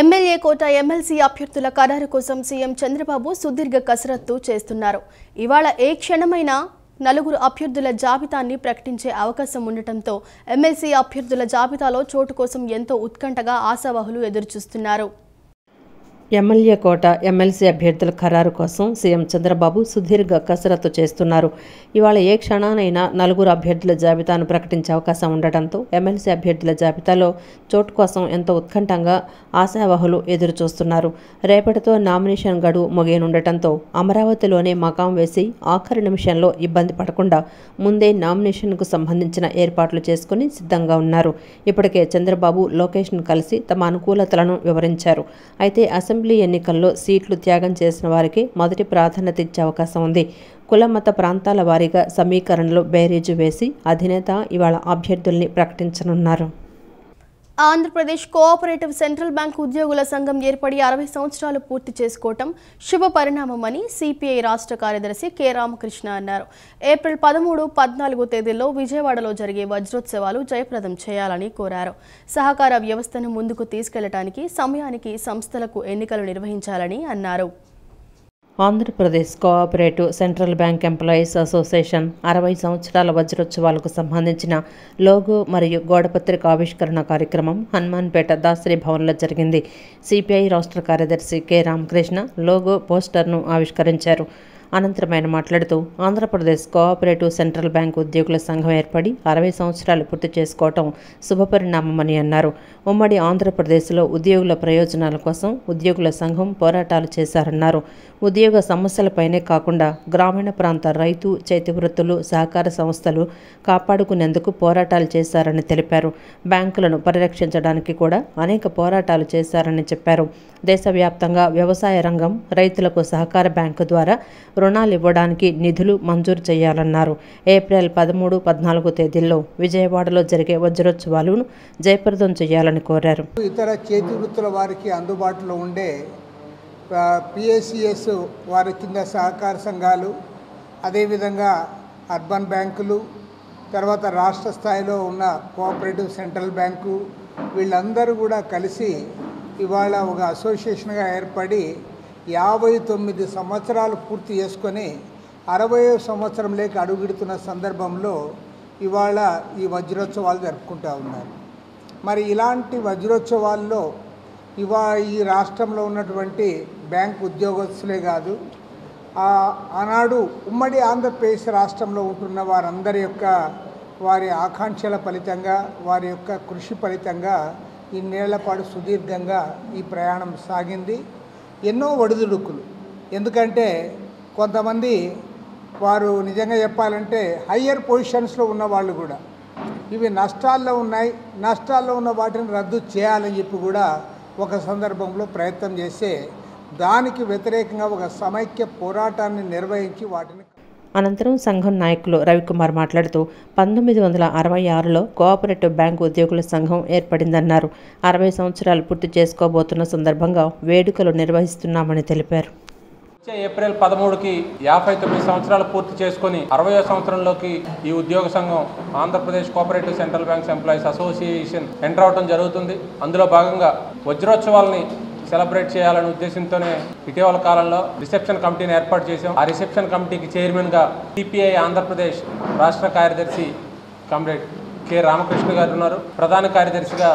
MLA కోట MLC అభ్యర్థుల ఖరారు కోసం సీఎం చంద్రబాబు సుదీర్ఘ కసరత్తు చేస్తున్నారు. ఇవాళ ఏ క్షణమైనా నలుగురు అభ్యర్థుల జాబితాని ప్రకటించే అవకాశం ఉండటంతో ఎమ్మెల్సీ అభ్యర్థుల జాబితాలో చోటు కోసం ఎంతో ఉత్కంఠగా ఆశావహులు ఎదురుచూస్తున్నారు. ఎమ్మెల్యే కోట ఎమ్మెల్సీ అభ్యర్థుల ఖరారు కోసం సీఎం చంద్రబాబు సుదీర్ఘ కసరత్తు చేస్తున్నారు. ఇవాళ ఏ క్షణానైనా నలుగురు అభ్యర్థుల జాబితాను ప్రకటించే అవకాశం ఉండటంతో ఎమ్మెల్సీ అభ్యర్థుల జాబితాలో చోటు కోసం ఎంతో ఉత్కంఠంగా ఆశావహులు ఎదురుచూస్తున్నారు. రేపటితో నామినేషన్ గడువు ముగియనుండటంతో అమరావతిలోనే మకాం వేసి ఆఖరి నిమిషంలో ఇబ్బంది పడకుండా ముందే నామినేషన్కు సంబంధించిన ఏర్పాట్లు చేసుకుని సిద్ధంగా ఉన్నారు. ఇప్పటికే చంద్రబాబు లోకేష్ను కలిసి తమ అనుకూలతలను వివరించారు. అయితే అసెంబ్లీ ఎన్నికల్లో సీట్లు త్యాగం చేసిన వారికి మొదటి ప్రాధాన్యత ఇచ్చే అవకాశం ఉంది. కుల మత ప్రాంతాల వారీగా సమీకరణలో బేరీజు వేసి అధినేత ఇవాళ అభ్యర్థుల్ని ప్రకటించనున్నారు. ఆంధ్రప్రదేశ్ కోఆపరేటివ్ సెంట్రల్ బ్యాంక్ ఉద్యోగుల సంఘం ఏర్పడి 60 సంవత్సరాలు పూర్తి చేసుకోవటం శుభ పరిణామమని సిపిఐ రాష్ట్ర కార్యదర్శి కె రామకృష్ణ అన్నారు. ఏప్రిల్ 13, 14 తేదీల్లో విజయవాడలో జరిగే వజ్రోత్సవాలు జయప్రదం చేయాలని కోరారు. సహకార వ్యవస్థను ముందుకు తీసుకెళ్లడానికి సమయానికి సంస్థలకు ఎన్నికలు నిర్వహించాలని అన్నారు. Andhra Pradesh cooperative central bank employees association 60 సంవత్సరాల వజ్రోత్సవాలకు సంబంధించిన లోగో మరియు గోడపత్రిక ఆవిష్కరణ కార్యక్రమం హనుమాన్పేట దాసరి భవన్లో జరిగింది. సిపిఐ రాష్ట్ర కార్యదర్శి కె రామకృష్ణ లోగో పోస్టర్ను ఆవిష్కరించారు. అనంతరం ఆయన మాట్లాడుతూ ఆంధ్రప్రదేశ్ కోఆపరేటివ్ సెంట్రల్ బ్యాంక్ ఉద్యోగుల సంఘం ఏర్పడి 60 సంవత్సరాలు పూర్తి చేసుకోవటం శుభపరిణామమని అన్నారు. ఉమ్మడి ఆంధ్రప్రదేశ్లో ఉద్యోగుల ప్రయోజనాల కోసం ఉద్యోగుల సంఘం పోరాటాలు చేశారన్నారు. ఉద్యోగ సమస్యలపైనే కాకుండా గ్రామీణ ప్రాంత రైతు చేతివృత్తులు సహకార సంస్థలు కాపాడుకునేందుకు పోరాటాలు చేశారని తెలిపారు. బ్యాంకులను పరిరక్షించడానికి కూడా అనేక పోరాటాలు చేశారని చెప్పారు. దేశవ్యాప్తంగా వ్యవసాయ రంగం రైతులకు సహకార బ్యాంకు ద్వారా రుణాలు ఇవ్వడానికి నిధులు మంజూరు చేయాలన్నారు. ఏప్రిల్ 13, 14 తేదీల్లో విజయవాడలో జరిగే వజ్రోత్సవాలను జయప్రదం చేయాలని కోరారు. ఇతర చేతి వృత్తుల వారికి అందుబాటులో ఉండే పిఎస్సిఎస్ వారి కింద సహకార సంఘాలు, అదేవిధంగా అర్బన్ బ్యాంకులు, తర్వాత రాష్ట్ర స్థాయిలో ఉన్న కోఆపరేటివ్ సెంట్రల్ బ్యాంకు వీళ్ళందరూ కూడా కలిసి ఇవాళ ఒక అసోసియేషన్గా ఏర్పడి 59 సంవత్సరాలు పూర్తి చేసుకొని 60వ సంవత్సరంలోకి అడుగుడుతున్న సందర్భంలో ఇవాళ ఈ వజ్రోత్సవాలు జరుపుకుంటూ ఉన్నారు. మరి ఇలాంటి వజ్రోత్సవాల్లో ఈ రాష్ట్రంలో ఉన్నటువంటి బ్యాంక్ ఉద్యోగస్తులే కాదు, ఆనాడు ఉమ్మడి ఆంధ్రప్రదేశ్ రాష్ట్రంలో ఉంటున్న వారి ఆకాంక్షల ఫలితంగా వారి యొక్క కృషి ఫలితంగా ఇన్నేళ్ల పాటు సుదీర్ఘంగా ఈ ప్రయాణం సాగింది. ఎన్నో ఒడిదుడుకులు, ఎందుకంటే కొంతమంది వారు నిజంగా చెప్పాలంటే హయ్యర్ పొజిషన్స్లో ఉన్న వాళ్ళు కూడా ఇవి నష్టాల్లో ఉన్న వాటిని రద్దు చేయాలని చెప్పి కూడా ఒక సందర్భంలో ప్రయత్నం చేస్తే దానికి వ్యతిరేకంగా ఒక సమైక్య పోరాటాన్ని నిర్వహించి వాటిని అనంతరం సంఘం నాయకులు రవికుమార్ మాట్లాడుతూ 1966లో కోఆపరేటివ్ బ్యాంక్ ఉద్యోగుల సంఘం ఏర్పడిందన్నారు. 60 సంవత్సరాలు పూర్తి చేసుకోబోతున్న సందర్భంగా వేడుకలు నిర్వహిస్తున్నామని తెలిపారు. ఏప్రిల్ 13కి 59 సంవత్సరాలు పూర్తి చేసుకుని 60వ సంవత్సరంలోకి ఈ ఉద్యోగ సంఘం Andhra Pradesh cooperative central banks employees association enter అవడం జరుగుతుంది. అందులో భాగంగా వజ్రోత్సవాల్ని సెలబ్రేట్ చేయాలనే ఉద్దేశంతోనే ఇటీవల కాలంలో రిసెప్షన్ కమిటీని ఏర్పాటు చేశాం. ఆ రిసెప్షన్ కమిటీకి చైర్మన్గా సిపిఐ ఆంధ్రప్రదేశ్ రాష్ట్ర కార్యదర్శి కామ్రేడ్ కె రామకృష్ణ గారు ఉన్నారు. ప్రధాన కార్యదర్శిగా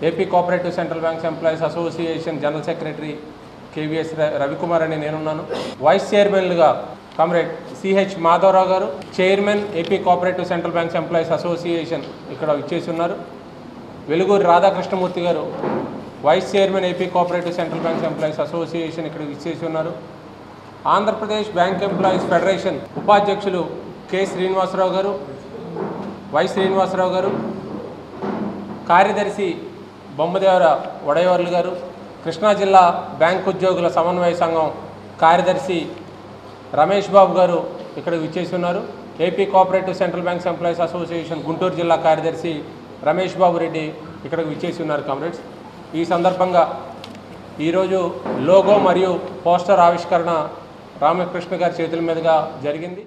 AP cooperative central banks employees association general secretary KVS Ravikumar అని నేనున్నాను. వైస్ చైర్మన్లుగా కామ్రేడ్ సిహెచ్ మాధవరావు గారు, chairman AP cooperative central banks employees association ఇక్కడ ఇచ్చేసి ఉన్నారు. వెలుగూరి రాధాకృష్ణమూర్తి గారు vice chairman AP cooperative central banks employees association ఇక్కడ ఇచ్చేసి ఉన్నారు. ఆంధ్రప్రదేశ్ బ్యాంక్ ఎంప్లాయీస్ ఫెడరేషన్ ఉపాధ్యక్షులు కె శ్రీనివాసరావు గారు, వై శ్రీనివాసరావు గారు, కార్యదర్శి బొమ్మదేవర వడయవర్లు గారు, కృష్ణా జిల్లా బ్యాంక్ ఉద్యోగుల సమన్వయ సంఘం కార్యదర్శి రమేష్ బాబు గారు ఇక్కడ ఇచ్చేసి ఉన్నారు. AP cooperative central banks employees association Guntur జిల్లా కార్యదర్శి రమేష్ బాబు రెడ్డి ఇక్కడ ఇచ్చేసి ఉన్నారు. కామ్రేడ్స్, ఈ సందర్భంగా ఈరోజు లోగో మరియు పోస్టర్ ఆవిష్కరణ రామకృష్ణ గారి చేతుల మీదుగా జరిగింది.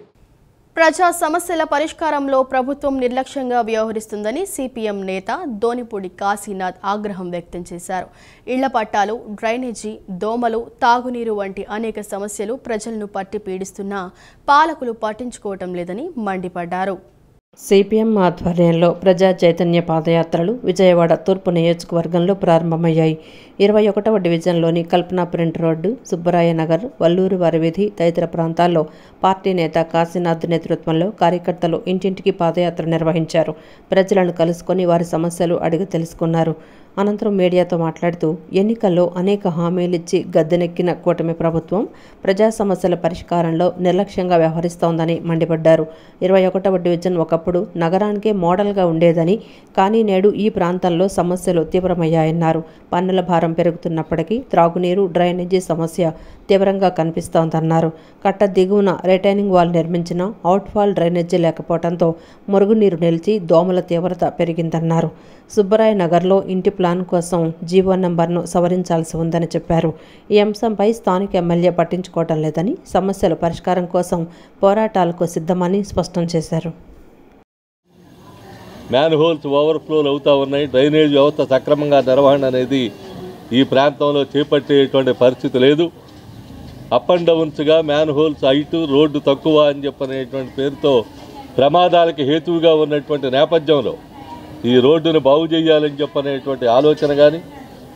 ప్రజా సమస్యల పరిష్కారంలో ప్రభుత్వం నిర్లక్ష్యంగా వ్యవహరిస్తుందని సిపిఎం నేత దోనిపూడి కాశీనాథ్ ఆగ్రహం వ్యక్తం చేశారు. ఇళ్ల పట్టాలు, డ్రైనేజీ, దోమలు, తాగునీరు వంటి అనేక సమస్యలు ప్రజలను పట్టి పీడిస్తున్నా పాలకులు పట్టించుకోవటం లేదని మండిపడ్డారు. సిపిఎం ఆధ్వర్యంలో ప్రజా చైతన్య పాదయాత్రలు విజయవాడ తూర్పు నియోజకవర్గంలో ప్రారంభమయ్యాయి. 21వ డివిజన్లోని కల్పనా ప్రింట్ రోడ్డు, సుబ్బరాయ నగర్, వల్లూరు వారివీధి తదితర ప్రాంతాల్లో పార్టీ నేత కాశీనాథ్ నేతృత్వంలో కార్యకర్తలు ఇంటింటికి పాదయాత్ర నిర్వహించారు. ప్రజలను కలుసుకొని వారి సమస్యలు అడిగి తెలుసుకున్నారు. అనంతరం మీడియాతో మాట్లాడుతూ ఎన్నికల్లో అనేక హామీలిచ్చి గద్దెనెక్కిన కూటమి ప్రభుత్వం ప్రజా సమస్యల పరిష్కారంలో నిర్లక్ష్యంగా వ్యవహరిస్తోందని మండిపడ్డారు. 21వ డివిజన్ ఒకప్పుడు నగరానికే మోడల్గా ఉండేదని, కానీ నేడు ఈ ప్రాంతంలో సమస్యలు తీవ్రమయ్యాయన్నారు. పన్నుల భారం పెరుగుతున్నప్పటికీ త్రాగునీరు, డ్రైనేజీ సమస్య తీవ్రంగా కనిపిస్తోందన్నారు. కట్ట దిగువన రిటైనింగ్ వాల్ నిర్మించిన అవుట్ఫాల్ డ్రైనేజీ లేకపోవడంతో మురుగునీరు నిలిచి దోమల తీవ్రత పెరిగిందన్నారు. సుబ్బరాయ నగర్లో ఇంటి ప్లాన్ కోసం జీవో నంబర్ను సవరించాల్సి ఉందని చెప్పారు. ఈ అంశంపై స్థానిక ఎమ్మెల్యే పట్టించుకోవటం లేదని, సమస్యల పరిష్కారం కోసం పోరాటాలకు సిద్ధమని స్పష్టం చేశారు. మ్యాన్ హోల్స్ ఓవర్ఫ్లోలు అవుతూ ఉన్నాయి. డ్రైనేజ్ వ్యవస్థ సక్రమంగా నిర్వహణ అనేది ఈ ప్రాంతంలో చేపట్టేటువంటి పరిస్థితి లేదు. అప్ అండ్ డౌన్స్గా మ్యాన్ హోల్స్ హైటు, రోడ్డు తక్కువ అని చెప్పనేటువంటి పేరుతో ప్రమాదాలకి హేతువుగా ఉన్నటువంటి నేపథ్యంలో ఈ రోడ్డును బాగు చేయాలని చెప్పనేటువంటి ఆలోచన కానీ,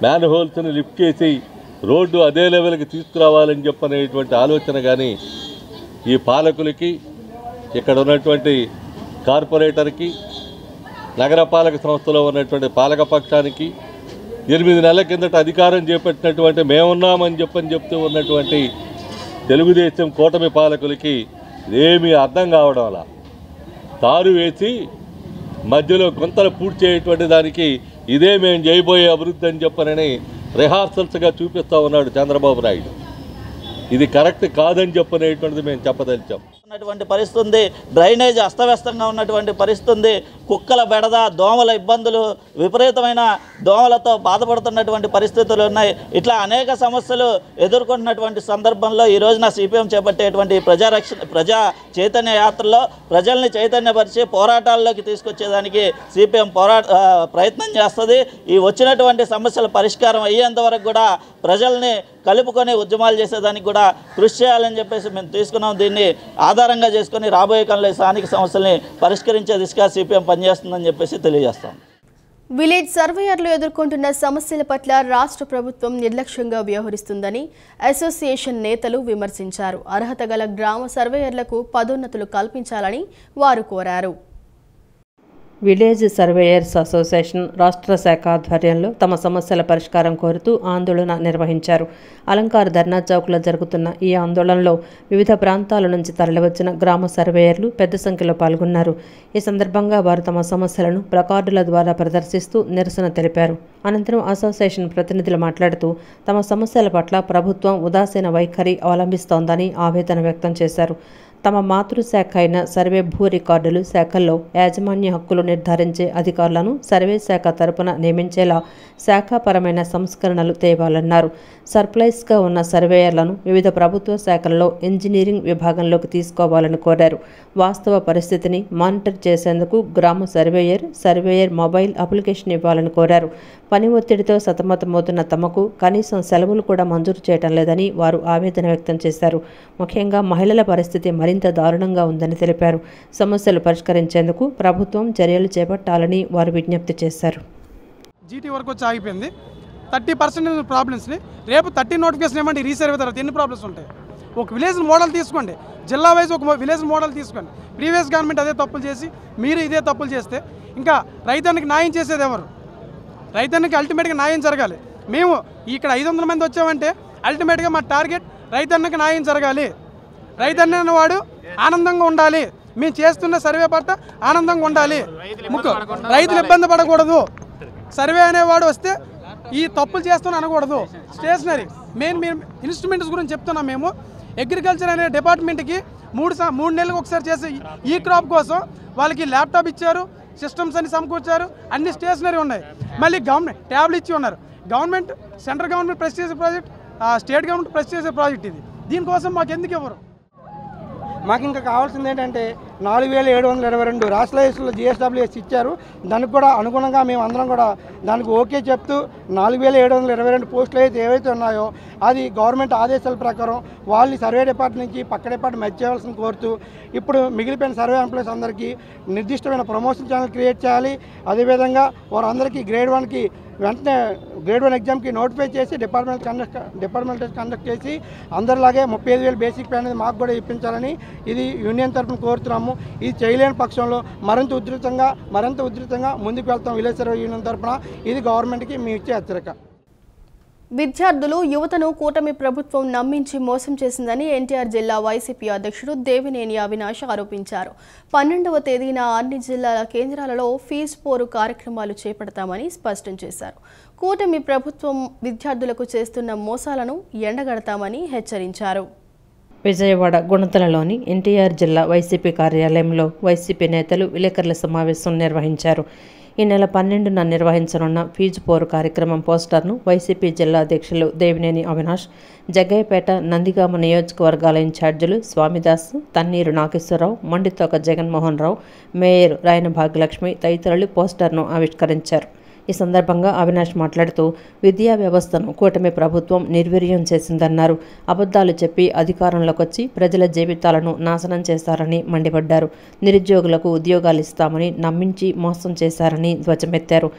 మ్యాన్ హోల్స్ని లిఫ్ట్ చేసి రోడ్డు అదే లెవెల్కి తీసుకురావాలని చెప్పనేటువంటి ఆలోచన కానీ ఈ పాలకులకి, ఇక్కడ ఉన్నటువంటి కార్పొరేటర్కి, నగరపాలక సంస్థలో ఉన్నటువంటి పాలకపక్షానికి 8 నెలల కిందట అధికారం చేపట్టినటువంటి మేమున్నామని చెప్తూ ఉన్నటువంటి తెలుగుదేశం కూటమి పాలకులకి ఏమీ అర్థం కావడంలా తారు వేసి మధ్యలో గుంతలు పూర్తి చేయటువంటి దానికి ఇదే మేము చేయబోయే అభివృద్ధి అని చెప్పనని రిహార్సల్స్గా చూపిస్తూ ఉన్నాడు చంద్రబాబు నాయుడు. ఇది కరెక్ట్ కాదని చెప్పనేటువంటిది మేము చెప్పదలిచాం. ఉన్నటువంటి పరిస్థితి ఉంది. డ్రైనేజ్ అస్తవ్యస్తంగా ఉన్నటువంటి పరిస్థితి ఉంది. కుక్కల బెడద, దోమల ఇబ్బందులు, విపరీతమైన దోమలతో బాధపడుతున్నటువంటి పరిస్థితులు ఉన్నాయి. ఇట్లా అనేక సమస్యలు ఎదుర్కొంటున్నటువంటి సందర్భంలో ఈ రోజున సిపిఎం చేపట్టేటువంటి ప్రజా చైతన్య యాత్రలో ప్రజల్ని చైతన్యపరిచి పోరాటాల్లోకి తీసుకొచ్చేదానికి సిపిఎం ప్రయత్నం చేస్తుంది. ఈ వచ్చినటువంటి సమస్యల పరిష్కారం అయ్యేంత వరకు కూడా ప్రజల్ని కలుపుకొని ఉద్యమాలు చేసేదానికి కూడా కృషి చేయాలని చెప్పేసి మేము తీసుకున్నాం. దీన్ని ఆధారంగా చేసుకొని రాబోయే కాలంలో స్థానిక సమస్యల్ని పరిష్కరించే దిశగా సిపిఎం పనిచేస్తుందని చెప్పేసి తెలియజేస్తాం. విలేజ్ సర్వేయర్లు ఎదుర్కొంటున్న సమస్యల పట్ల రాష్ట్ర ప్రభుత్వం నిర్లక్ష్యంగా వ్యవహరిస్తుందని అసోసియేషన్ నేతలు విమర్శించారు. అర్హత గల గ్రామ సర్వేయర్లకు పదోన్నతులు కల్పించాలని వారు కోరారు. విలేజ్ సర్వేయర్స్ అసోసియేషన్ రాష్ట్ర శాఖ ఆధ్వర్యంలో తమ సమస్యల పరిష్కారం కోరుతూ ఆందోళన నిర్వహించారు. అలంకార్ ధర్నా చౌక్లో జరుగుతున్న ఈ ఆందోళనలో వివిధ ప్రాంతాల నుంచి తరలివచ్చిన గ్రామ సర్వేయర్లు పెద్ద సంఖ్యలో పాల్గొన్నారు. ఈ సందర్భంగా వారు తమ సమస్యలను ప్లకార్డుల ద్వారా ప్రదర్శిస్తూ నిరసన తెలిపారు. అనంతరం అసోసియేషన్ ప్రతినిధులు మాట్లాడుతూ తమ సమస్యల పట్ల ప్రభుత్వం ఉదాసీన వైఖరి అవలంబిస్తోందని ఆవేదన వ్యక్తం చేశారు. తమ మాతృశాఖ అయిన సర్వే భూ రికార్డులు శాఖల్లో యాజమాన్య హక్కులు నిర్ధారించే అధికారులను సర్వే శాఖ తరపున నియమించేలా శాఖాపరమైన సంస్కరణలు తేవాలన్నారు. సర్ప్లైస్గా ఉన్న సర్వేయర్లను వివిధ ప్రభుత్వ శాఖలలో ఇంజనీరింగ్ విభాగంలోకి తీసుకోవాలని కోరారు. వాస్తవ పరిస్థితిని మానిటర్ చేసేందుకు గ్రామ సర్వేయర్ మొబైల్ అప్లికేషన్ ఇవ్వాలని కోరారు. పని ఒత్తిడితో సతమతమవుతున్న తమకు కనీసం సెలవులు కూడా మంజూరు చేయడం లేదని వారు ఆవేదన వ్యక్తం చేశారు. ముఖ్యంగా మహిళల పరిస్థితి మరింత దారుణంగా ఉందని తెలిపారు. సమస్యలు పరిష్కరించేందుకు ప్రభుత్వం చర్యలు చేపట్టాలని వారు విజ్ఞప్తి చేశారు. జీటీ వరకు వచ్చి ఆగిపోయింది. 30% ప్రాబ్లమ్స్ని రేపు 30 నోటిఫికేషన్ ఏమంటే రీసర్వే తర్వాత ఎన్ని ప్రాబ్లమ్స్ ఉంటాయి? ఒక విలేజ్ మోడల్ తీసుకోండి, జిల్లా వైజ్ ఒక విలేజ్ మోడల్ తీసుకోండి. ప్రీవియస్ గవర్నమెంట్ అదే తప్పులు చేసి మీరు ఇదే తప్పులు చేస్తే ఇంకా రైతానికి న్యాయం చేసేది ఎవరు? రైతానికి అల్టిమేట్గా న్యాయం జరగాలి. మేము ఇక్కడ 500 మంది వచ్చామంటే అల్టిమేట్గా మా టార్గెట్ రైతన్నకి న్యాయం జరగాలి. రైతన్న వాడు ఆనందంగా ఉండాలి. మేము చేస్తున్న సర్వే పట్ల ఆనందంగా ఉండాలి. రైతులు ఇబ్బంది పడకూడదు. సర్వే అనేవాడు వస్తే ఈ తప్పులు చేస్తున్నా అనకూడదు. స్టేషనరీ మెయిన్ ఇన్స్ట్రుమెంట్స్ గురించి చెప్తున్నాం. మేము అగ్రికల్చర్ అనే డిపార్ట్మెంట్కి 3 నెలలకు ఒకసారి చేసే ఈ క్రాప్ కోసం వాళ్ళకి ల్యాప్టాప్ ఇచ్చారు, సిస్టమ్స్ అన్ని సమకూర్చారు, అన్ని స్టేషనరీ ఉన్నాయి. మళ్ళీ గవర్నమెంట్ ట్యాబ్లు ఇచ్చి ఉన్నారు. గవర్నమెంట్ సెంట్రల్ గవర్నమెంట్ ప్రెస్ చేసే ప్రాజెక్ట్, స్టేట్ గవర్నమెంట్ ప్రెస్ చేసే ప్రాజెక్ట్ ఇది. దీనికోసం మాకు ఎందుకు ఇవ్వరు? మాకు ఇంకా కావాల్సింది ఏంటంటే 4722 రాష్ట్ర జిఎస్డబ్ల్యూఎస్ ఇచ్చారు. దానికి కూడా అనుగుణంగా మేము అందరం కూడా దానికి ఓకే చెప్తూ 4722 పోస్టులు ఏవైతే ఉన్నాయో అది గవర్నమెంట్ ఆదేశాల ప్రకారం వాళ్ళు సర్వే డిపార్ట్మెంట్ నుంచి పక్క డిపార్ట్మెంట్ మెచ్ చేయాల్సిన కోరుతూ ఇప్పుడు మిగిలిపోయిన సర్వే ఎంప్లాయీస్ అందరికీ నిర్దిష్టమైన ప్రమోషన్ ఛానల్ క్రియేట్ చేయాలి. అదేవిధంగా వారందరికీ గ్రేడ్ 1కి వెంటనే గ్రేడ్ 1 ఎగ్జామ్కి నోటిఫై చేసి డిపార్ట్మెంట్ కండక్ట్ చేసి అందరిలాగే 35,000 బేసిక్ పే అనేది మాకు కూడా ఇప్పించాలని ఇది యూనియన్ తరఫున కోరుతున్నాము. ఇది చేయలేని పక్షంలో మరింత ఉధృతంగా ముందుకు వెళ్తాం. విలేజ్ సర్వే యూనియన్ తరఫున ఇది గవర్నమెంట్కి మేము ఇచ్చే హెచ్చరిక. విద్యార్థులు యువతను కూటమి ప్రభుత్వం నమ్మించి మోసం చేసిందని ఎన్టీఆర్ జిల్లా వైసీపీ అధ్యక్షుడు దేవినేని అవినాష్ ఆరోపించారు. 12వ తేదీన అన్ని జిల్లాల కేంద్రాలలో ఫీజు పోరు కార్యక్రమాలు చేపడతామని స్పష్టం చేశారు. కూటమి ప్రభుత్వం విద్యార్థులకు చేస్తున్న మోసాలను ఎండగడతామని హెచ్చరించారు. విజయవాడ గుణతలలోని ఎన్టీఆర్ జిల్లా వైసీపీ కార్యాలయంలో వైసీపీ నేతలు విలేకరుల సమావేశం నిర్వహించారు. ఈ నెల 12న నిర్వహించనున్న ఫీజు పోరు కార్యక్రమం పోస్టర్ను వైసీపీ జిల్లా అధ్యక్షులు దేవినేని అవినాష్, జగ్గయ్యపేట, నందిగామ నియోజకవర్గాల ఇన్ఛార్జీలు స్వామిదాస్, తన్నీరు నాగేశ్వరరావు, మండితోక జగన్మోహన్ రావు, మేయర్ రాయన భాగ్యలక్ష్మి తదితరులు పోస్టర్ను ఆవిష్కరించారు. ఈ సందర్భంగా అవినాష్ మాట్లాడుతూ విద్యా వ్యవస్థను కూటమి ప్రభుత్వం నిర్వీర్యం చేసిందన్నారు. అబద్ధాలు చెప్పి అధికారంలోకి వచ్చి ప్రజల జీవితాలను నాశనం చేశారని మండిపడ్డారు. నిరుద్యోగులకు ఉద్యోగాలు ఇస్తామని నమ్మించి మోసం చేశారని ధ్వజమెత్తారు.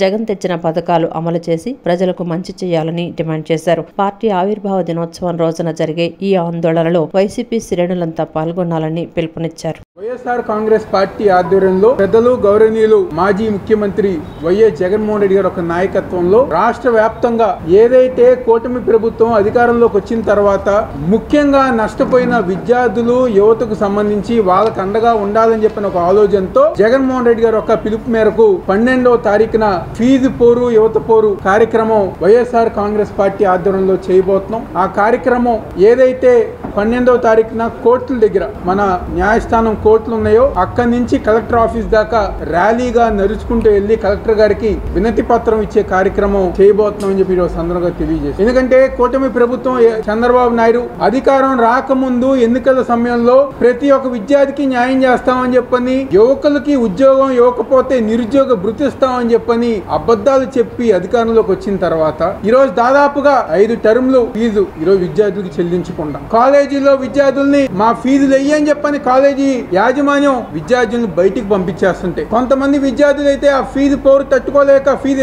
జగన్ తెచ్చిన పథకాలు అమలు చేసి ప్రజలకు మంచి చేయాలని డిమాండ్ చేశారు. పార్టీ ఆవిర్భావ దినోత్సవం రోజున జరిగే ఈ ఆందోళనలో వైసీపీ శ్రేణులంతా పాల్గొనాలని పిలుపునిచ్చారు. వైఎస్ఆర్ కాంగ్రెస్ పార్టీ ఆధ్వర్యంలో పెద్దలు గౌరవనీయులు మాజీ ముఖ్యమంత్రి వైఎస్ జగన్మోహన్ రెడ్డి గారి ఒక నాయకత్వంలో రాష్ట్ర వ్యాప్తంగా ఏదైతే కూటమి ప్రభుత్వం అధికారంలోకి వచ్చిన తర్వాత ముఖ్యంగా నష్టపోయిన విద్యార్థులు యువతకు సంబంధించి వాళ్ళకు అండగా ఉండాలని చెప్పిన ఒక ఆలోచనతో జగన్మోహన్ రెడ్డి గారు ఒక పిలుపు మేరకు 12వ తారీఖున ఫీజు పోరు యువత పోరు కార్యక్రమం వైఎస్ఆర్ కాంగ్రెస్ పార్టీ ఆధ్వర్యంలో చేయబోతున్నాం. ఆ కార్యక్రమం ఏదైతే 12వ తారీఖున కోర్టుల దగ్గర మన న్యాయస్థానం కోర్టులు ఉన్నాయో అక్కడి నుంచి కలెక్టర్ ఆఫీస్ దాకా ర్యాలీగా నడుచుకుంటూ వెళ్లి కలెక్టర్ గారికి వినతి పత్రం ఇచ్చే కార్యక్రమం చేయబోతున్నామని చెప్పి ఈరోజు సందర్భంగా తెలియజేశారు. ఎందుకంటే కూటమి ప్రభుత్వం చంద్రబాబు నాయుడు అధికారం రాకముందు ఎన్నికల సమయంలో ప్రతి ఒక్క విద్యార్థికి న్యాయం చేస్తామని చెప్పని, యువకులకి ఉద్యోగం ఇవ్వకపోతే నిరుద్యోగ భృతి ఇస్తామని చెప్పని అబద్ధాలు చెప్పి అధికారంలోకి వచ్చిన తర్వాత ఈరోజు దాదాపుగా 5 టర్ములు ఫీజు ఈరోజు విద్యార్థులకు చెల్లించకుండా కాలేజీలో విద్యార్థుల్ని మా ఫీజులు వెయ్యని చెప్పని కాలేజీ యాజమాన్యం విద్యార్థులను బయటికి పంపించేస్తుంటే కొంతమంది విద్యార్థులు అయితే ఆ ఫీజు పోరు తట్టుకోలేక ఫీజు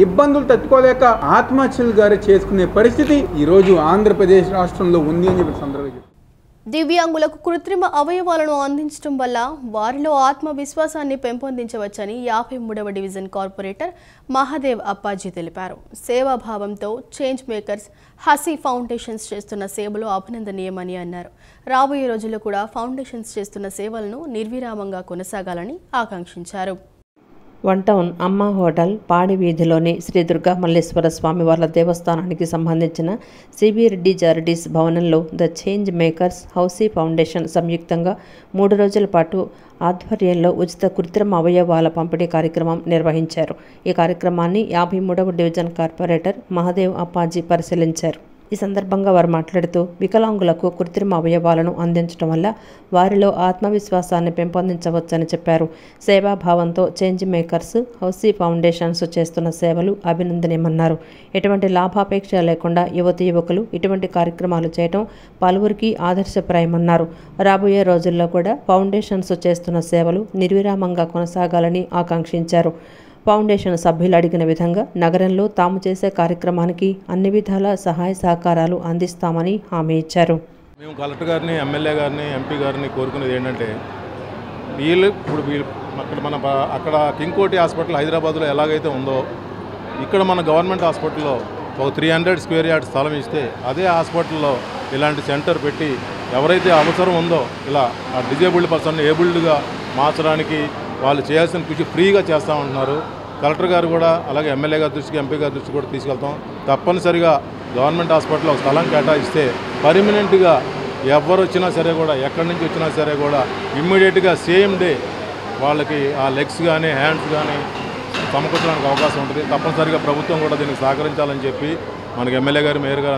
ఇబ్బందులు తట్టుకోలేక ఆత్మహత్యలు గారు చేసుకునే పరిస్థితి ఈ రోజు ఆంధ్రప్రదేశ్ రాష్ట్రంలో ఉంది అని చెప్పి సందర్భంగా దివ్యాంగులకు కృత్రిమ అవయవాలను అందించడం వల్ల వారిలో ఆత్మవిశ్వాసాన్ని పెంపొందించవచ్చని 53వ డివిజన్ కార్పొరేటర్ మహాదేవ్ అప్పాజీ తెలిపారు. సేవాభావంతో చేంజ్ మేకర్స్ హసీ ఫౌండేషన్స్ చేస్తున్న సేవలు అభినందనీయమని అన్నారు. రాబోయే రోజుల్లో కూడా ఫౌండేషన్స్ చేస్తున్న సేవలను నిర్విరామంగా కొనసాగాలని ఆకాంక్షించారు. వన్ టౌన్ అమ్మ హోటల్ పాడి వీధిలోని శ్రీ దుర్గా మల్లేశ్వర స్వామివార్ల దేవస్థానానికి సంబంధించిన సిబి రెడ్డి చారిటీస్ భవనంలో the change makers housie foundation సంయుక్తంగా 3 రోజుల పాటు ఆధ్వర్యంలో ఉచిత కృత్రిమ అవయవాల పంపిణీ కార్యక్రమం నిర్వహించారు. ఈ కార్యక్రమాన్ని 53వ డివిజన్ కార్పొరేటర్ మహాదేవ్ అప్పాజీ పరిశీలించారు. ఈ సందర్భంగా వారు మాట్లాడుతూ వికలాంగులకు కృత్రిమ అవయవాలను అందించడం వల్ల వారిలో ఆత్మవిశ్వాసాన్ని పెంపొందించవచ్చని చెప్పారు. సేవాభావంతో చేంజ్ మేకర్స్ హౌసీ ఫౌండేషన్స్ చేస్తున్న సేవలు అభినందనీయమన్నారు. ఎటువంటి లాభాపేక్ష లేకుండా యువకులు ఇటువంటి కార్యక్రమాలు చేయడం పలువురికి ఆదర్శప్రాయమన్నారు. రాబోయే రోజుల్లో కూడా ఫౌండేషన్స్ చేస్తున్న సేవలు నిర్విరామంగా కొనసాగాలని ఆకాంక్షించారు. ఫౌండేషన్ సభ్యులు అడిగిన విధంగా నగరంలో తాము చేసే కార్యక్రమానికి అన్ని విధాల సహాయ సహకారాలు అందిస్తామని హామీ ఇచ్చారు. మేము కలెక్టర్ గారిని, ఎమ్మెల్యే గారిని, ఎంపీ గారిని కోరుకునేది ఏంటంటే వీళ్ళు అక్కడ కింగ్ కోటి హాస్పిటల్ హైదరాబాద్లో ఎలాగైతే ఉందో ఇక్కడ మన గవర్నమెంట్ హాస్పిటల్లో ఒక 300 స్క్వేర్ యార్డ్ స్థలం ఇస్తే అదే హాస్పిటల్లో ఇలాంటి సెంటర్ పెట్టి ఎవరైతే అవసరం ఉందో ఇలా ఆ డిజేబుల్డ్ పర్సన్ ఏబుల్డ్గా మార్చడానికి వాళ్ళు చేయాల్సిన కృషి ఫ్రీగా చేస్తామంటున్నారు. కలెక్టర్ గారు కూడా అలాగే ఎమ్మెల్యే గారి దృష్టికి, ఎంపీ గారి దృష్టికి కూడా తీసుకెళ్తాం. తప్పనిసరిగా గవర్నమెంట్ హాస్పిటల్లో స్థలం కేటాయిస్తే పర్మనెంట్గా ఎవరు వచ్చినా సరే కూడా ఎక్కడి నుంచి వచ్చినా సరే కూడా ఇమ్మీడియట్గా సేమ్ డే వాళ్ళకి ఆ లెగ్స్ కానీ హ్యాండ్స్ కానీ సమకూర్చడానికి అవకాశం ఉంటుంది. తప్పనిసరిగా ప్రభుత్వం కూడా దీనికి సహకరించాలని చెప్పి మనకి ఎమ్మెల్యే గారు, మేయర్ గారు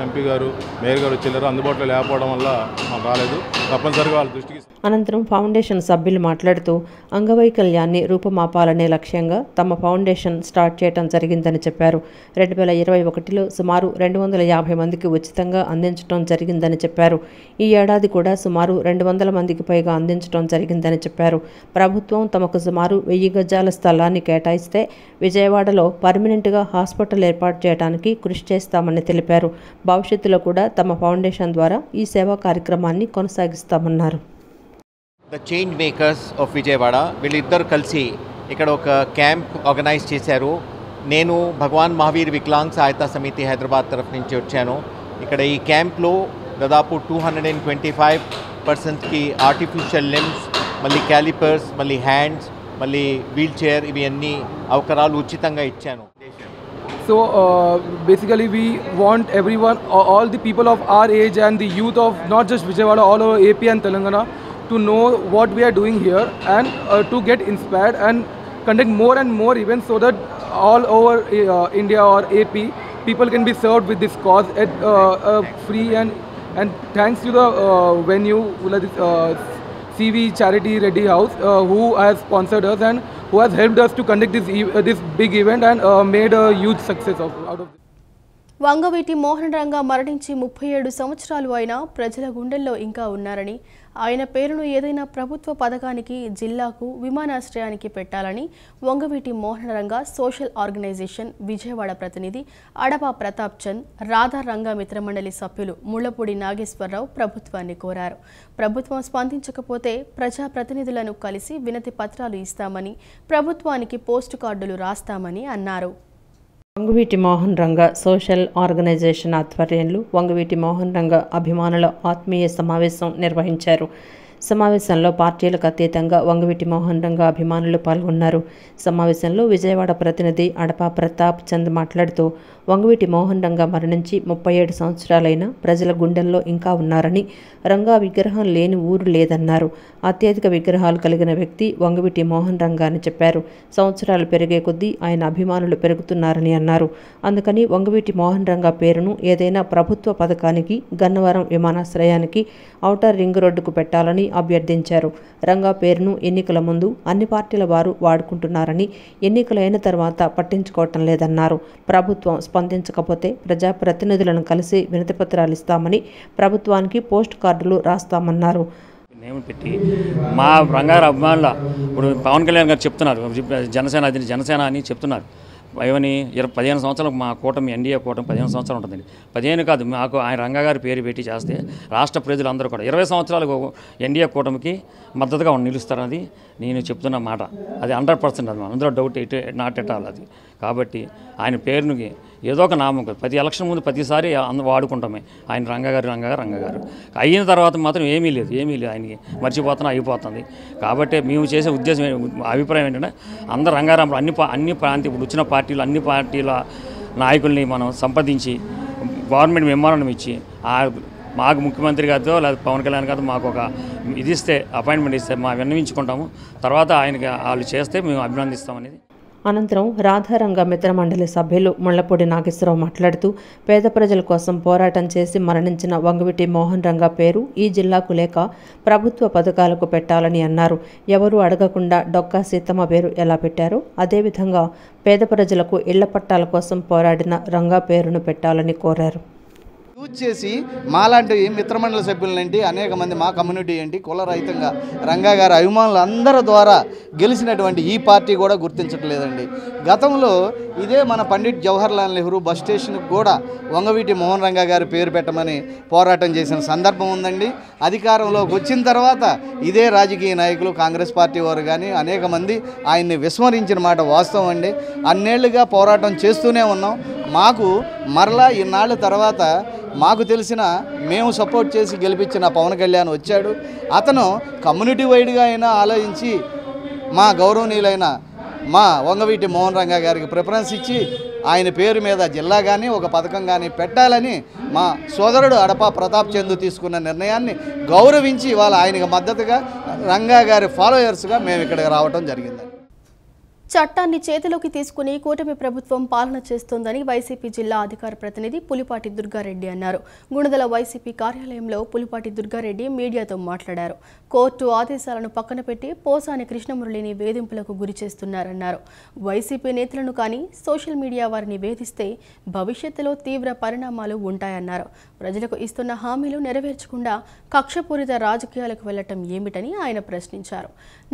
ఎంపీ గారు, మేయర్ గారు వచ్చేళ్ళారు. అందుబాటులో లేకపోవడం వల్ల మాకు రాలేదు. తప్పనిసరిగా వాళ్ళ దృష్టికి. అనంతరం ఫౌండేషన్ సభ్యులు మాట్లాడుతూ అంగవైకల్యాన్ని రూపుమాపాలనే లక్ష్యంగా తమ ఫౌండేషన్ స్టార్ట్ చేయడం జరిగిందని చెప్పారు. 2021లో సుమారు 250 మందికి ఉచితంగా అందించడం జరిగిందని చెప్పారు. ఈ ఏడాది కూడా సుమారు 200 మందికి పైగా అందించడం జరిగిందని చెప్పారు. ప్రభుత్వం తమకు సుమారు 1000 గజాల స్థలాన్ని కేటాయిస్తే విజయవాడలో పర్మనెంట్గా హాస్పిటల్ ఏర్పాటు చేయడానికి కృషి చేస్తామని తెలిపారు. భవిష్యత్తులో కూడా తమ ఫౌండేషన్ ద్వారా ఈ సేవా కార్యక్రమాన్ని కొనసాగిస్తామన్నారు. The change makers of Vijayawada వీళ్ళిద్దరు కలిసి ఇక్కడ ఒక క్యాంప్ ఆర్గనైజ్ చేశారు. నేను భగవాన్ మహావీర్ వికలాంగ్ సహాయతా సమితి హైదరాబాద్ తరఫు నుంచి వచ్చాను. ఇక్కడ ఈ క్యాంప్లో దాదాపు 225 పర్సన్స్కి ఆర్టిఫిషియల్ లిమ్స్, మళ్ళీ క్యాలిపర్స్, మళ్ళీ హ్యాండ్స్, మళ్ళీ వీల్ చైర్ ఇవి అన్ని అవకరాలు ఉచితంగా ఇచ్చాను. So basically we want everyone, all the people of our age and the youth of not just Vijayawada, all over AP and Telangana to know what we are doing here and to get inspired and conduct more and more events so that all over India or AP people can be served with this cause at free and thanks to the venue CV Charity Reddy House who has sponsored us and who has helped us to conduct this big event and made a huge success out of it. Vangaveeti Mohan Ranga మరణించి 37 సంవత్సరాలు అయినా ప్రజల గుండెల్లో ఇంకా ఉన్నారని, ఆయన పేరును ఏదైనా ప్రభుత్వ పథకానికి, జిల్లాకు, విమానాశ్రయానికి పెట్టాలని వంగవీటి మోహన్ రంగా సోషల్ ఆర్గనైజేషన్ విజయవాడ ప్రతినిధి అడపా ప్రతాప్ చంద్, రాధా రంగా మిత్రమండలి సభ్యులు ముళ్లపూడి నాగేశ్వరరావు ప్రభుత్వాన్ని కోరారు. ప్రభుత్వం స్పందించకపోతే ప్రజాప్రతినిధులను కలిసి వినతి పత్రాలు ఇస్తామని, ప్రభుత్వానికి పోస్టు కార్డులు రాస్తామని అన్నారు. వంగవీటి మోహన్ రంగా సోషల్ ఆర్గనైజేషన్ ఆధ్వర్యంలో వంగవీటి మోహన్ రంగా అభిమానుల ఆత్మీయ సమావేశం నిర్వహించారు. సమావేశంలో పార్టీలకు అతీతంగా వంగవీటి మోహన్ రంగా అభిమానులు పాల్గొన్నారు. సమావేశంలో విజయవాడ ప్రతినిధి అడపా ప్రతాప్ చంద్ మాట్లాడుతూ వంగవీటి మోహన్ రంగా మరణించి 37 సంవత్సరాలైనా ప్రజల గుండెల్లో ఇంకా ఉన్నారని, రంగా విగ్రహం లేని ఊరు లేదన్నారు. అత్యధిక విగ్రహాలు కలిగిన వ్యక్తి వంగవీటి మోహన్ రంగా అని చెప్పారు. సంవత్సరాలు పెరిగే కొద్దీ ఆయన అభిమానులు పెరుగుతున్నారని అన్నారు. అందుకని వంగవీటి మోహన్ రంగా పేరును ఏదైనా ప్రభుత్వ పథకానికి, గన్నవరం విమానాశ్రయానికి, ఔటర్ రింగ్ రోడ్డుకు పెట్టాలని అభ్యర్థించారు. రంగా పేరును ఎన్నికల ముందు అన్ని పార్టీల వారు వాడుకుంటున్నారని, ఎన్నికలైన తర్వాత పట్టించుకోవటం లేదన్నారు. ప్రభుత్వం స్పందించకపోతే ప్రజాప్రతినిధులను కలిసి వినతిపత్రాలు ఇస్తామని, ప్రభుత్వానికి పోస్ట్ కార్డులు రాస్తామన్నారు. నేమ్ పెట్టి మా రంగారావు అభిమానుల ఇప్పుడు పవన్ కళ్యాణ్ గారు చెప్తున్నారు, జనసేన అని చెప్తున్నారు. ఏమని 15 సంవత్సరాలకు మా కూటమి ఎన్డీఏ కూటమి 15 సంవత్సరాలు ఉంటుందండి. 15 కాదు, మాకు ఆయన రంగా గారి పేరు పెట్టి చేస్తే రాష్ట్ర ప్రజలందరూ కూడా 20 సంవత్సరాలకు ఎన్డీఏ కూటమికి మద్దతుగా నిలుస్తారన్నది నేను చెప్తున్న మాట. అది 100% అది అందులో డౌట్ నాట్ ఎట్ ఆల్ అది. కాబట్టి ఆయన పేరుకి ఏదో ఒక నామకం ప్రతి ఎలక్షన్ ముందు ప్రతిసారి వాడుకుంటామే ఆయన రంగా గారు అయిన తర్వాత మాత్రం ఏమీ లేదు ఆయనకి మర్చిపోతున్నా అయిపోతుంది. కాబట్టి మేము చేసే ఉద్దేశం అభిప్రాయం ఏంటంటే అందరు రంగారాంలో అన్ని ప్రాంతీయ ఇప్పుడు వచ్చిన పార్టీలు అన్ని పార్టీల నాయకుల్ని మనం సంప్రదించి గవర్నమెంట్ మెమోరాండం ఇచ్చి మాకు ముఖ్యమంత్రి గారితో లేదా పవన్ కళ్యాణ్ గారితో మాకు ఒక ఇది ఇస్తే అపాయింట్మెంట్ ఇస్తే మా విన్నవించుకుంటాము. తర్వాత ఆయనకి వాళ్ళు చేస్తే మేము అభినందిస్తామనేది. అనంతరం రాధారంగ మిత్రమండలి సభ్యులు ముళ్లపూడి నాగేశ్వరరావు మాట్లాడుతూ పేద ప్రజల కోసం పోరాటం చేసి మరణించిన వంగవీటి మోహన్ రంగా పేరు ఈ జిల్లాకు లేక ప్రభుత్వ పథకాలకు పెట్టాలని అన్నారు. ఎవరూ అడగకుండా డొక్కా సీతమ్మ పేరు ఎలా పెట్టారో అదేవిధంగా పేద ప్రజలకు ఇళ్ల పట్టాల కోసం పోరాడిన రంగా పేరును పెట్టాలని కోరారు. యూజ్ చేసి మాలాంటి మిత్రమండలి సభ్యులంటే అనేక మంది మా కమ్యూనిటీ ఏంటి కులరహితంగా రంగా గారి అభిమానులు అందరి ద్వారా గెలిచినటువంటి ఈ పార్టీ కూడా గుర్తించట్లేదండి. గతంలో ఇదే మన పండిట్ జవహర్లాల్ నెహ్రూ బస్ స్టేషన్కి కూడా వంగవీటి మోహన్ రంగా గారి పేరు పెట్టమని పోరాటం చేసిన సందర్భం ఉందండి. అధికారంలోకి వచ్చిన తర్వాత ఇదే రాజకీయ నాయకులు కాంగ్రెస్ పార్టీ వారు కానీ అనేక మంది ఆయన్ని విస్మరించిన మాట వాస్తవం అండి. అన్నేళ్లుగా పోరాటం చేస్తూనే ఉన్నాం. మాకు మరలా ఇన్నాళ్ళ తర్వాత మాకు తెలిసిన మేము సపోర్ట్ చేసి గెలిపించిన పవన్ కళ్యాణ్ వచ్చాడు. అతను కమ్యూనిటీ వైడ్గా అయినా ఆలోచించి మా గౌరవనీయులైన మా వంగవీటి మోహన్ రంగా గారికి ప్రిఫరెన్స్ ఇచ్చి ఆయన పేరు మీద జిల్లా కానీ ఒక పథకం కానీ పెట్టాలని మా సోదరుడు అడపా ప్రతాప్ చంద్ తీసుకున్న నిర్ణయాన్ని గౌరవించి ఇవాళ ఆయనకు మద్దతుగా రంగా గారి ఫాలోయర్స్గా మేము ఇక్కడికి రావడం జరిగింది. చట్టాన్ని చేతిలోకి తీసుకుని కూటమి ప్రభుత్వం పాలన చేస్తోందని వైసీపీ జిల్లా అధికార ప్రతినిధి పులిపాటి దుర్గారెడ్డి అన్నారు. గుణదల వైసీపీ కార్యాలయంలో పులిపాటి దుర్గారెడ్డి మీడియాతో మాట్లాడారు. కోర్టు ఆదేశాలను పక్కన పెట్టి పోసాని కృష్ణమురళిని వేధింపులకు గురి చేస్తున్నారన్నారు. వైసీపీ నేతలను కానీ సోషల్ మీడియా వారిని వేధిస్తే భవిష్యత్తులో తీవ్ర పరిణామాలు ఉంటాయన్నారు. ప్రజలకు ఇస్తున్న హామీలు నెరవేర్చకుండా కక్షపూరిత రాజకీయాలకు వెళ్లటం ఏమిటని ఆయన ప్రశ్నించారు.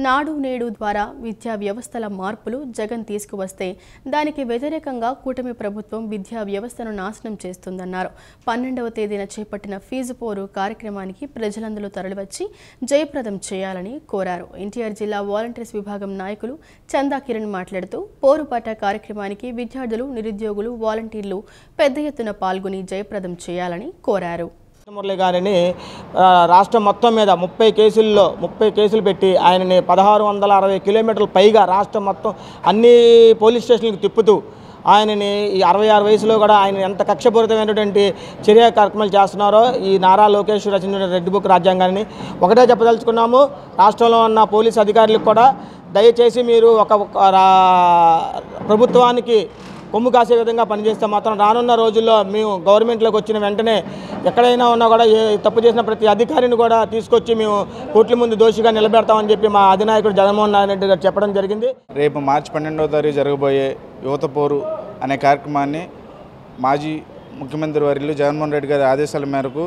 నాడు నేడు ద్వారా విద్యా వ్యవస్థల మార్పులు జగన్ తీసుకువస్తే దానికి వ్యతిరేకంగా కూటమి ప్రభుత్వం విద్యా వ్యవస్థను నాశనం చేస్తుందన్నారు. 12వ తేదీన చేపట్టిన ఫీజు పోరు కార్యక్రమానికి ప్రజలందరూ తరలివచ్చి జయప్రదం చేయాలని కోరారు. ఎన్టీఆర్ జిల్లా వాలంటీర్స్ విభాగం నాయకులు చందా కిరణ్ మాట్లాడుతూ పోరుపాట కార్యక్రమానికి విద్యార్థులు, నిరుద్యోగులు, వాలంటీర్లు పెద్ద ఎత్తున పాల్గొని జయప్రదం చేయాలని కోరారు. మురళి గారిని రాష్ట్రం మొత్తం మీద 30 కేసులు పెట్టి ఆయనని 1660 కిలోమీటర్ల పైగా రాష్ట్రం మొత్తం అన్ని పోలీస్ స్టేషన్లకు తిప్పుతూ ఆయనని ఈ 66 వయసులో కూడా ఆయన ఎంత కక్షపూరితమైనటువంటి చర్య కార్యక్రమాలు చేస్తున్నారో ఈ నారా లోకేష్ రచించిన రెడ్ బుక్ రాజ్యాంగాన్ని ఒకటే చెప్పదలుచుకున్నాము. రాష్ట్రంలో ఉన్న పోలీస్ అధికారులకు కూడా దయచేసి మీరు ఒక ప్రభుత్వానికి కొమ్ము కాసే విధంగా పనిచేస్తే మాత్రం రానున్న రోజుల్లో మేము గవర్నమెంట్లోకి వచ్చిన వెంటనే ఎక్కడైనా ఉన్నా కూడా తప్పు చేసిన ప్రతి అధికారిని కూడా తీసుకొచ్చి మేము కోర్టుల ముందు దోషిగా నిలబెడతామని చెప్పి మా అధినాయకుడు జగన్మోహన్ రెడ్డి గారు చెప్పడం జరిగింది. రేపు మార్చి 12వ తారీఖు జరగబోయే యువత పోరు అనే కార్యక్రమాన్ని మాజీ ముఖ్యమంత్రి వర్యులు జగన్మోహన్ రెడ్డి గారి ఆదేశాల మేరకు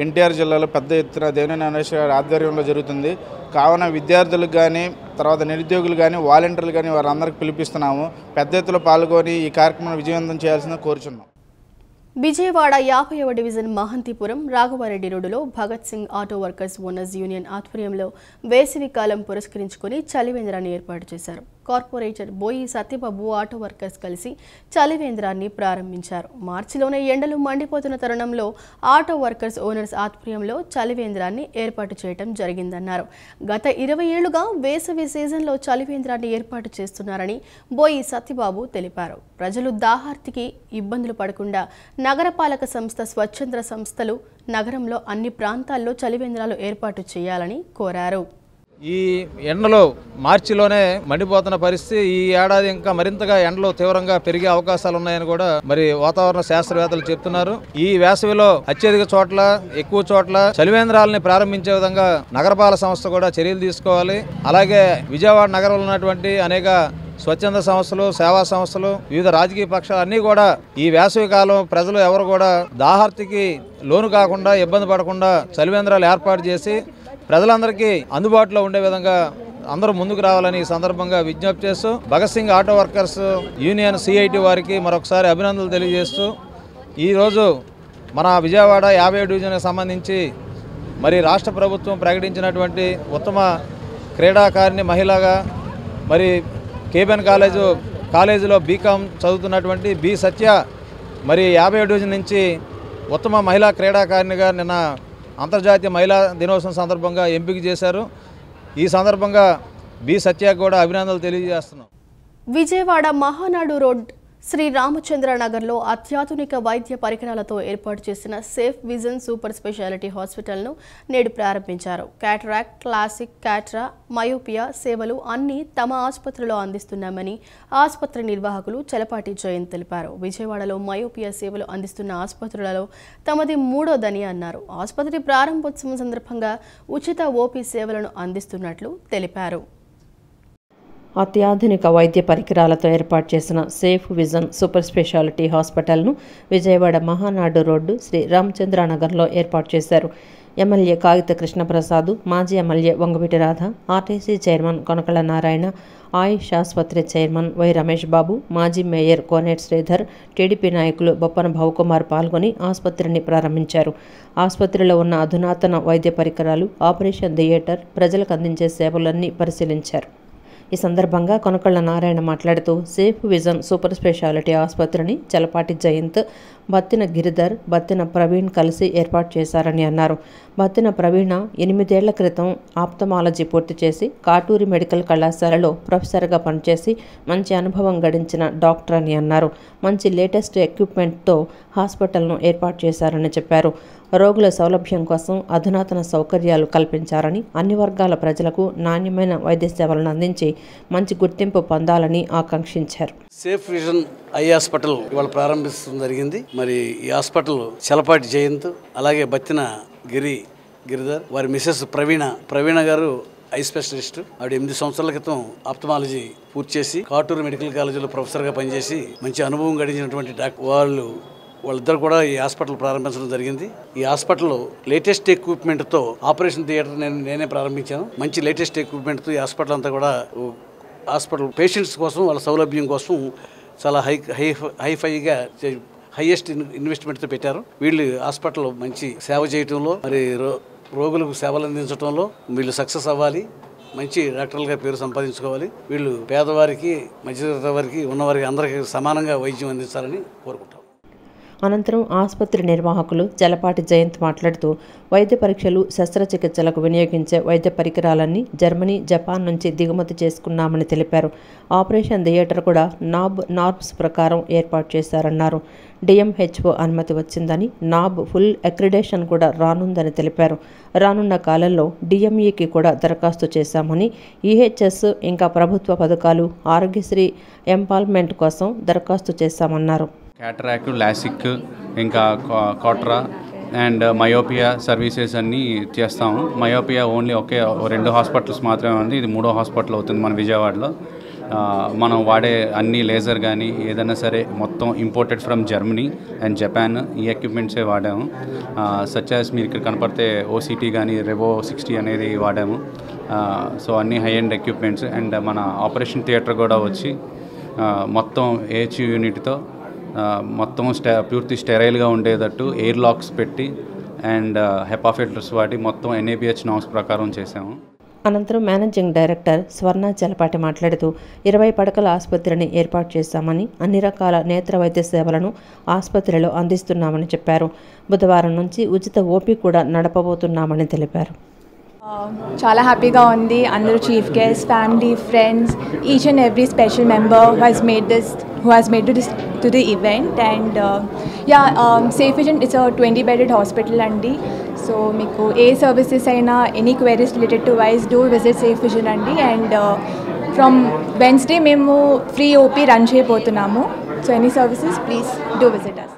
ఎన్టీఆర్ జిల్లాలో పెద్ద ఎత్తున దేవినేని అవినాష్ గారి ఆధ్వర్యంలో జరుగుతుంది. కావున విద్యార్థులకు కానీ తర్వాత నిరుద్యోగులు కానీ వాలంటీర్లు కానీ వారందరికీ పిలిపిస్తున్నాము. పెద్ద ఎత్తులో పాల్గొని ఈ కార్యక్రమాన్ని విజయవంతం చేయాల్సిందిగా కోరుచున్నాం. విజయవాడ 50వ డివిజన్ మహంతిపురం రాఘవారెడ్డి రోడ్డులో Bhagat Singh auto workers owners union ఆధ్వర్యంలో వేసవి కాలం పురస్కరించుకుని చలివేంద్రాన్ని ఏర్పాటు చేశారు. కార్పొరేటర్ బోయి సత్యబాబు ఆటో వర్కర్స్ కలిసి చలివేంద్రాన్ని ప్రారంభించారు. మార్చిలోనే ఎండలు మండిపోతున్న తరుణంలో ఆటో వర్కర్స్ ఓనర్స్ ఆధ్వర్యంలో చలివేంద్రాన్ని ఏర్పాటు చేయడం జరిగిందన్నారు. గత 20 ఏళ్లుగా వేసవి సీజన్లో చలివేంద్రాన్ని ఏర్పాటు చేస్తున్నారని బోయి సత్యబాబు తెలిపారు. ప్రజలు దాహార్తికి ఇబ్బందులు పడకుండా నగరపాలక సంస్థ, స్వచ్ఛంద సంస్థలు నగరంలో అన్ని ప్రాంతాల్లో చలివేంద్రాలు ఏర్పాటు చేయాలని కోరారు. ఈ ఎండలో మార్చిలోనే మండిపోతున్న పరిస్థితి, ఈ ఏడాది ఇంకా మరింతగా ఎండలు తీవ్రంగా పెరిగే అవకాశాలు ఉన్నాయని కూడా మరి వాతావరణ శాస్త్రవేత్తలు చెప్తున్నారు. ఈ వేసవిలో అత్యధిక చోట్ల, ఎక్కువ చోట్ల చలివేంద్రాలని ప్రారంభించే విధంగా నగరపాలక సంస్థ కూడా చర్యలు తీసుకోవాలి. అలాగే విజయవాడ నగరంలో ఉన్నటువంటి అనేక స్వచ్ఛంద సంస్థలు, సేవా సంస్థలు, వివిధ రాజకీయ పక్షాలు అన్నీ కూడా ఈ వేసవి కాలం ప్రజలు ఎవరు కూడా దాహార్తికి లోను కాకుండా, ఇబ్బంది పడకుండా చలివేంద్రాలు ఏర్పాటు చేసి ప్రజలందరికీ అందుబాటులో ఉండే విధంగా అందరూ ముందుకు రావాలని ఈ సందర్భంగా విజ్ఞప్తి చేస్తూ Bhagat Singh auto workers union CIT వారికి మరొకసారి అభినందనలు తెలియజేస్తూ ఈరోజు మన విజయవాడ 50వ డివిజన్కి సంబంధించి మరి రాష్ట్ర ప్రభుత్వం ప్రకటించినటువంటి ఉత్తమ క్రీడాకారిణి మహిళగా మరి కేబిఎన్ కాలేజీలో బీకాం చదువుతున్నటువంటి బి సత్య మరి 50వ డివిజన్ నుంచి ఉత్తమ మహిళా క్రీడాకారిణిగా నిన్న అంతర్జాతీయ మహిళా దినోత్సవం సందర్భంగా ఎంపిక చేశారు. ఈ సందర్భంగా బి సత్యకు కూడా అభినందనలు తెలియజేస్తున్నాం. విజయవాడ మహానాడు రోడ్ శ్రీ రామచంద్ర నగర్లో అత్యాధునిక వైద్య పరికరాలతో ఏర్పాటు చేసిన సేఫ్ విజన్ సూపర్ స్పెషాలిటీ హాస్పిటల్ను నేడు ప్రారంభించారు. క్యాటరాక్ట్, క్లాసిక్, క్యాట్రా, మయోపియా సేవలు అన్నీ తమ ఆసుపత్రిలో అందిస్తున్నామని ఆసుపత్రి నిర్వాహకులు చలపాటి జయంత్ తెలిపారు. విజయవాడలో మయోపియా సేవలు అందిస్తున్న ఆసుపత్రులలో తమది 3వదని అన్నారు. ఆసుపత్రి ప్రారంభోత్సవం సందర్భంగా ఉచిత OP సేవలను అందిస్తున్నట్లు తెలిపారు. అత్యాధునిక వైద్య పరికరాలతో ఏర్పాటు చేసిన సేఫ్ విజన్ సూపర్ స్పెషాలిటీ హాస్పిటల్ను విజయవాడ మహానాడు రోడ్డు శ్రీ రామచంద్రనగర్లో ఏర్పాటు చేశారు. ఎమ్మెల్యే కాగిత కృష్ణప్రసాద్, మాజీ MLA Vangaveeti Radha, RTC chairman Konakalla Narayana, Ayush ఆసుపత్రి చైర్మన్ వై రమేష్ బాబు, మాజీ మేయర్ కోనేటి శ్రీధర్, టీడీపీ నాయకులు బొప్పన భవకుమార్ పాల్గొని ఆసుపత్రిని ప్రారంభించారు. ఆసుపత్రిలో ఉన్న అధునాతన వైద్య పరికరాలు, ఆపరేషన్ థియేటర్, ప్రజలకు అందించే సేవలన్నీ పరిశీలించారు. ఈ సందర్భంగా కొనకళ్ళ నారాయణ మాట్లాడుతూ సేఫ్ విజన్ సూపర్ స్పెషాలిటీ ఆసుపత్రిని చలపాటి జయంత్, బత్తిన గిరిధర్, బత్తిన ప్రవీణ్ కలిసి ఏర్పాటు చేశారని అన్నారు. బత్తిన ప్రవీణ 8 ఏళ్ల క్రితం ఆప్థమాలజీ పూర్తి చేసి కాటూరి మెడికల్ కళాశాలలో ప్రొఫెసర్గా పనిచేసి మంచి అనుభవం గడించిన డాక్టర్ అని అన్నారు. మంచి లేటెస్ట్ ఎక్విప్మెంట్తో హాస్పిటల్ను ఏర్పాటు చేశారని చెప్పారు. రోగుల సౌలభ్యం కోసం అధునాతన సౌకర్యాలు కల్పించారని, అన్ని వర్గాల ప్రజలకు నాణ్యమైన వైద్య సేవలను అందించి మంచి గుర్తింపు పొందాలని ఆకాంక్షించారు. సేఫ్ విజన్ ఐ హాస్పిటల్ ఇవాళ ప్రారంభించడం జరిగింది. మరి ఈ హాస్పిటల్ చలపాటి జయంత్, అలాగే బత్తిన గిరిధర్, వారి మిసెస్ ప్రవీణ గారు ఐ స్పెషలిస్ట్. ఆవిడ 8 సంవత్సరాల క్రితం ఆప్థమాలజీ పూర్తి చేసి కాటూరు మెడికల్ కాలేజీలో ప్రొఫెసర్గా పనిచేసి మంచి అనుభవం గడించినటువంటి డాక్టర్ వాళ్ళిద్దరు కూడా ఈ హాస్పిటల్ ప్రారంభించడం జరిగింది. ఈ హాస్పిటల్ లేటెస్ట్ ఎక్విప్మెంట్తో ఆపరేషన్ థియేటర్ నేనే ప్రారంభించాను. మంచి లేటెస్ట్ ఎక్విప్మెంట్తో ఈ హాస్పిటల్ అంతా కూడా హాస్పిటల్ పేషెంట్స్ కోసం, వాళ్ళ సౌలభ్యం కోసం చాలా హైఫైగా హైయెస్ట్ ఇన్వెస్ట్మెంట్తో పెట్టారు. వీళ్ళు హాస్పిటల్ మంచి సేవ చేయటంలో, మరి రోగులకు సేవలు అందించడంలో వీళ్ళు సక్సెస్ అవ్వాలి, మంచి డాక్టర్లుగా పేరు సంపాదించుకోవాలి. వీళ్ళు పేదవారికి, మధ్యతరగతి వారికి, ఉన్నవారికి అందరికీ సమానంగా వైద్యం అందించాలని కోరుకుంటాం. అనంతరం ఆసుపత్రి నిర్వాహకులు చలపాటి జయంత్ మాట్లాడుతూ వైద్య పరీక్షలు, శస్త్రచికిత్సలకు వినియోగించే వైద్య పరికరాలన్నీ జర్మనీ, జపాన్ నుంచి దిగుమతి చేసుకున్నామని తెలిపారు. ఆపరేషన్ థియేటర్ కూడా నార్మ్స్ ప్రకారం ఏర్పాటు చేశారన్నారు. డిఎంహెచ్ఓ అనుమతి వచ్చిందని, నాబ్ ఫుల్ అక్రిడేషన్ కూడా రానుందని తెలిపారు. రానున్న కాలంలో డిఎంఈకి కూడా దరఖాస్తు చేశామని, ఈహెచ్ఎస్ ఇంకా ప్రభుత్వ పథకాలు, ఆరోగ్యశ్రీ ఎంపాల్మెంట్ కోసం దరఖాస్తు చేశామన్నారు. క్యాటరాక్ట్, లాసిక్, ఇంకా కాట్రా అండ్ మయోపియా సర్వీసెస్ అన్నీ చేస్తాము. మయోపియా ఓన్లీ 2 హాస్పిటల్స్ మాత్రమే ఉంది. ఇది 3వ హాస్పిటల్ అవుతుంది మన విజయవాడలో. మనం వాడే అన్ని లేజర్ కానీ ఏదైనా సరే మొత్తం imported from Germany and Japan. ఈ ఎక్విప్మెంట్సే వాడాము. సచ్ యాజ్ మీరు ఇక్కడ కనపడితే ఓసిటీ కానీ రెవో 60 అనేది వాడాము. సో అన్ని హై ఎండ్ ఎక్విప్మెంట్స్. అండ్ మన ఆపరేషన్ థియేటర్ కూడా వచ్చి మొత్తం ఏహెచ్యు యూనిట్తో మొత్తం పూర్తి స్టెరైల్గా ఉండేటట్టు ఎయిర్ లాక్స్ పెట్టి అండ్ హెపా ఫిల్టర్స్ వాడి మొత్తం NABH నామ్స్ ప్రకారం చేసాము. అనంతరం మేనేజింగ్ డైరెక్టర్ స్వర్ణ చలపాటి మాట్లాడుతూ 20 పడకల ఆసుపత్రిని ఏర్పాటు చేశామని, అన్ని రకాల నేత్ర వైద్య సేవలను ఆసుపత్రిలో అందిస్తున్నామని చెప్పారు. బుధవారం నుంచి ఉచిత ఓపీ కూడా నడపబోతున్నామని తెలిపారు. చాలా హ్యాపీగా ఉంది. అందరూ chief guest, family, friends, each and every special member who has made this to the event. And Safe Vision, it's a 20-bedded hospital అండి. సో మీకు ఏ సర్వీసెస్ అయినా, any queries related to eyes, do visit safe vision అండి. And from Wednesday మేము free OP run చేయబోతున్నాము. So any services please do visit us.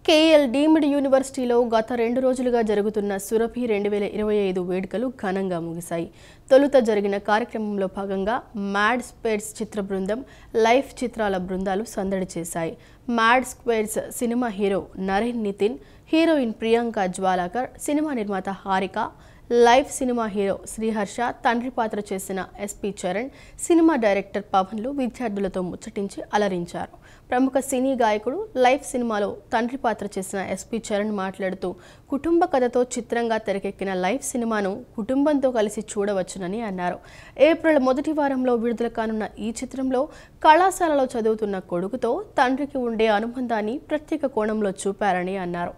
KL deemed యూనివర్సిటీలో గత 2 రోజులుగా జరుగుతున్న సురభి 2025 వేడుకలు ఘనంగా ముగిశాయి. తొలుత జరిగిన కార్యక్రమంలో భాగంగా మ్యాడ్ స్క్వేర్స్ చిత్ర బృందం, లైఫ్ చిత్రాల బృందాలు సందడి చేశాయి. Mad squares cinema hero Naren Nitin, heroine Priyanka Jawalkar, cinema నిర్మాత Harika, life cinema hero Sriharsha, తండ్రి పాత్ర చేసిన ఎస్పీ చరణ్, సినిమా డైరెక్టర్ పవన్లు విద్యార్థులతో ముచ్చటించి అలరించారు. ప్రముఖ సినీ గాయకుడు లైఫ్ సినిమాలో తండ్రి పాత్ర చేసిన ఎస్పీ చరణ్ మాట్లాడుతూ కుటుంబ కథతో చిత్రంగా తెరకెక్కిన లైఫ్ సినిమాను కుటుంబంతో కలిసి చూడవచ్చునని అన్నారు. ఏప్రిల్ మొదటి వారంలో విడుదల కానున్న ఈ చిత్రంలో కళాశాలలో చదువుతున్న కొడుకుతో తండ్రికి ఉండే అనుబంధాన్ని ప్రత్యేక కోణంలో చూపారని అన్నారు.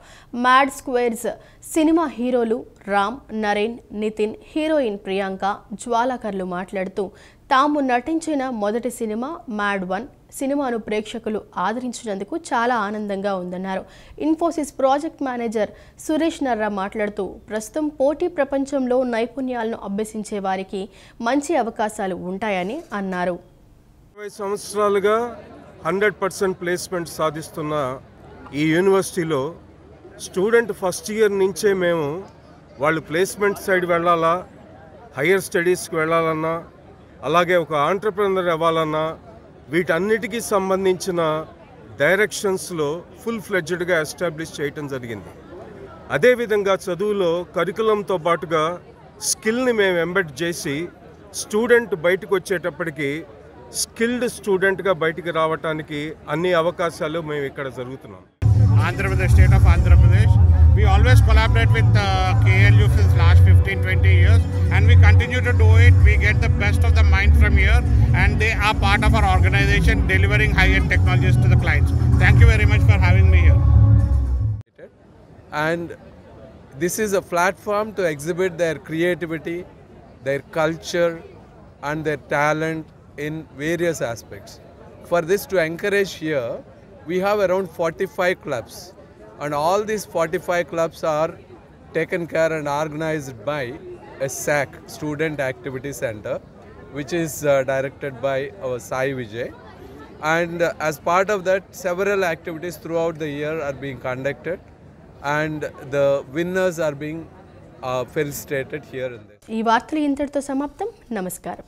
మ్యాడ్ స్క్వేర్స్ సినిమా హీరోలు రామ్, నరేన్, నితిన్, హీరోయిన్ ప్రియాంక జ్వాలాకర్లు మాట్లాడుతూ తాము నటించిన మొదటి సినిమా మ్యాడ్ 1 సినిమాను ప్రేక్షకులు ఆదరించినందుకు చాలా ఆనందంగా ఉందన్నారు. ఇన్ఫోసిస్ ప్రాజెక్ట్ మేనేజర్ సురేష్ నర్రా మాట్లాడుతూ ప్రస్తుతం పోటీ ప్రపంచంలో నైపుణ్యాలను అభ్యసించే వారికి మంచి అవకాశాలు ఉంటాయని అన్నారు. 20 సంవత్సరాలుగా 100% ప్లేస్మెంట్ సాధిస్తున్న ఈ యూనివర్సిటీలో స్టూడెంట్ ఫస్ట్ ఇయర్ నుంచే మేము వాళ్ళు ప్లేస్మెంట్ సైడ్ వెళ్ళాలా, హయ్యర్ స్టడీస్కి వెళ్ళాలన్నా, అలాగే ఒక ఆంటర్ప్రెనర్ అవ్వాలన్నా వీటన్నిటికీ సంబంధించిన డైరెక్షన్స్లో ఫుల్ ఫ్లెడ్జ్డ్గా ఎస్టాబ్లిష్ చేయటం జరిగింది. అదేవిధంగా చదువులో కరికులంతో పాటుగా స్కిల్ని మేము ఎంబెడ్ చేసి స్టూడెంట్ బయటకు వచ్చేటప్పటికి స్కిల్డ్ స్టూడెంట్గా బయటికి రావడానికి అన్ని అవకాశాలు మేము ఇక్కడ జరుగుతున్నాం. Andhra Pradesh, state of Andhra Pradesh. We always collaborate with KLU since last 15-20 years and we continue to do it. We get the best of the mind from here and they are part of our organization delivering high-end technologies to the clients. Thank you very much for having me here. And this is a platform to exhibit their creativity, their culture and their talent in various aspects. For this to encourage here, we have around 45 clubs. And all these 45 clubs are taken care and organized by a SAC, Student Activity Center, which is directed by our Sai Vijay. And as part of that, several activities throughout the year are being conducted, and the winners are being felicitated here and there. ఈ వార్తలు ఇంతటితో సమాప్తం. నమస్కారం.